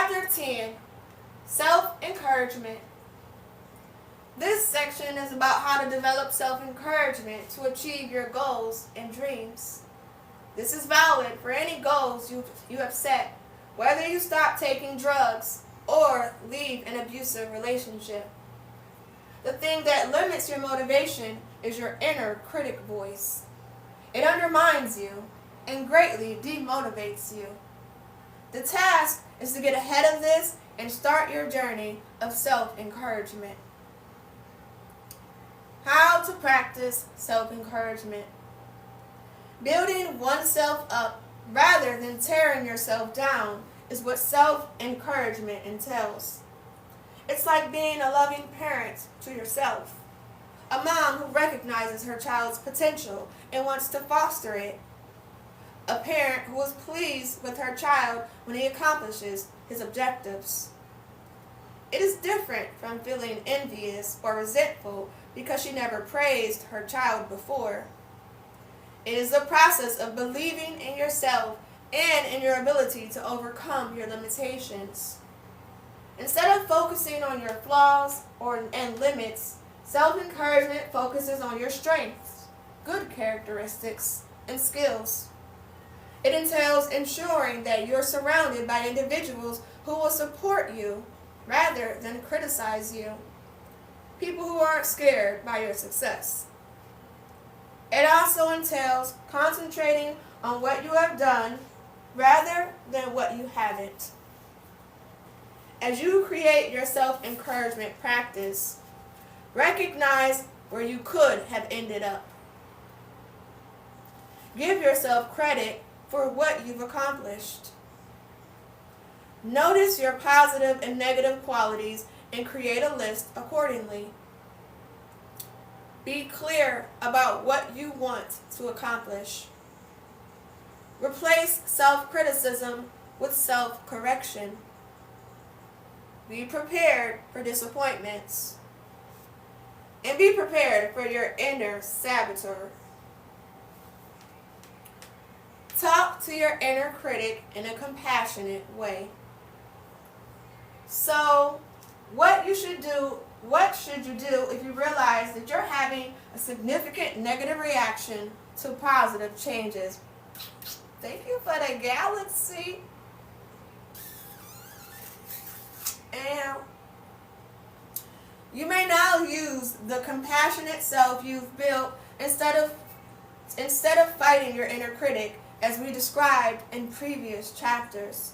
Chapter 10, Self-Encouragement. This section is about how to develop self-encouragement to achieve your goals and dreams. This is valid for any goals you have set, whether you stop taking drugs or leave an abusive relationship. The thing that limits your motivation is your inner critic voice. It undermines you and greatly demotivates you. The task is to get ahead of this and start your journey of self-encouragement. How to practice self-encouragement. Building oneself up rather than tearing yourself down is what self-encouragement entails. It's like being a loving parent to yourself. A mom who recognizes her child's potential and wants to foster it. A parent who is pleased with her child when he accomplishes his objectives. It is different from feeling envious or resentful because she never praised her child before. It is the process of believing in yourself and in your ability to overcome your limitations. Instead of focusing on your flaws and limits, self-encouragement focuses on your strengths, good characteristics, and skills. It entails ensuring that you're surrounded by individuals who will support you rather than criticize you. People who aren't scared by your success. It also entails concentrating on what you have done rather than what you haven't. As you create your self-encouragement practice, recognize where you could have ended up. Give yourself credit for what you've accomplished. Notice your positive and negative qualities and create a list accordingly. Be clear about what you want to accomplish. Replace self-criticism with self-correction. Be prepared for disappointments. And be prepared for your inner saboteur. Talk to your inner critic in a compassionate way. So, what should you do if you realize that you're having a significant negative reaction to positive changes? Thank you for the galaxy. And you may now use the compassionate self you've built instead of fighting your inner critic, as we described in previous chapters.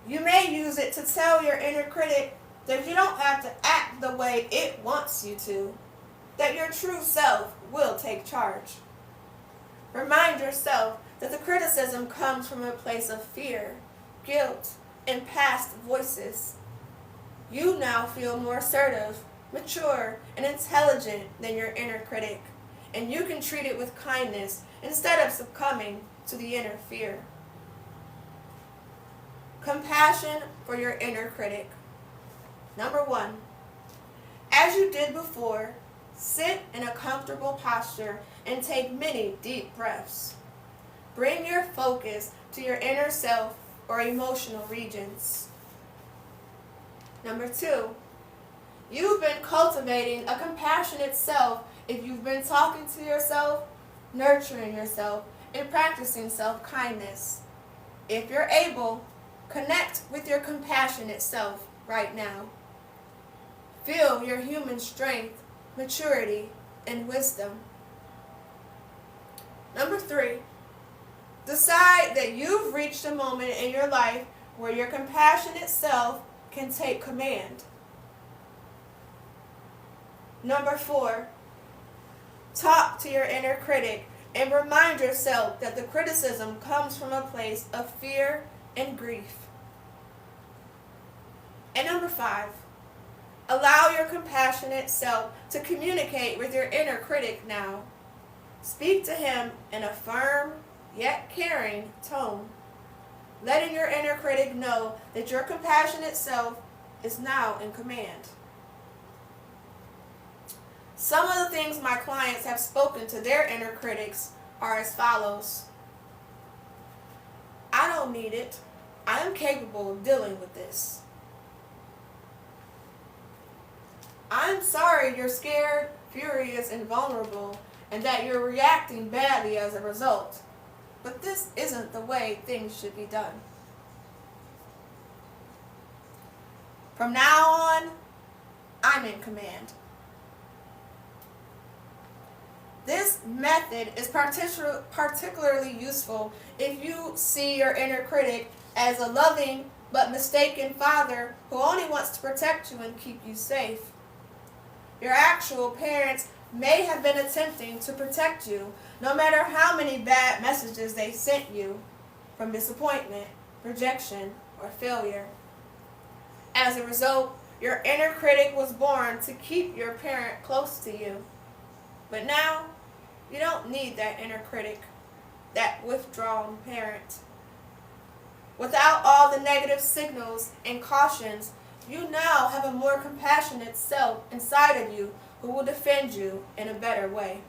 You may use it to tell your inner critic that you don't have to act the way it wants you to, that your true self will take charge. Remind yourself that the criticism comes from a place of fear, guilt, and past voices. You now feel more assertive, mature, and intelligent than your inner critic, and you can treat it with kindness instead of succumbing to the inner fear. Compassion for your inner critic. Number 1, as you did before, sit in a comfortable posture and take many deep breaths. Bring your focus to your inner self or emotional regions. Number 2, you've been cultivating a compassionate self if you've been talking to yourself, nurturing yourself, and practicing self-kindness. If you're able, connect with your compassionate self right now. Feel your human strength, maturity, and wisdom. Number 3, decide that you've reached a moment in your life where your compassionate self can take command. Number 4, talk to your inner critic and remind yourself that the criticism comes from a place of fear and grief. And number 5, allow your compassionate self to communicate with your inner critic now. Speak to him in a firm yet caring tone, letting your inner critic know that your compassionate self is now in command. Some of the things my clients have spoken to their inner critics are as follows. I don't need it. I am capable of dealing with this. I'm sorry you're scared, furious, and vulnerable, and that you're reacting badly as a result. But this isn't the way things should be done. From now on, I'm in command. This method is particularly useful if you see your inner critic as a loving but mistaken father who only wants to protect you and keep you safe. Your actual parents may have been attempting to protect you, no matter how many bad messages they sent you from disappointment, rejection, or failure. As a result, your inner critic was born to keep your parent close to you. But now, you don't need that inner critic, that withdrawn parent. Without all the negative signals and cautions, you now have a more compassionate self inside of you who will defend you in a better way.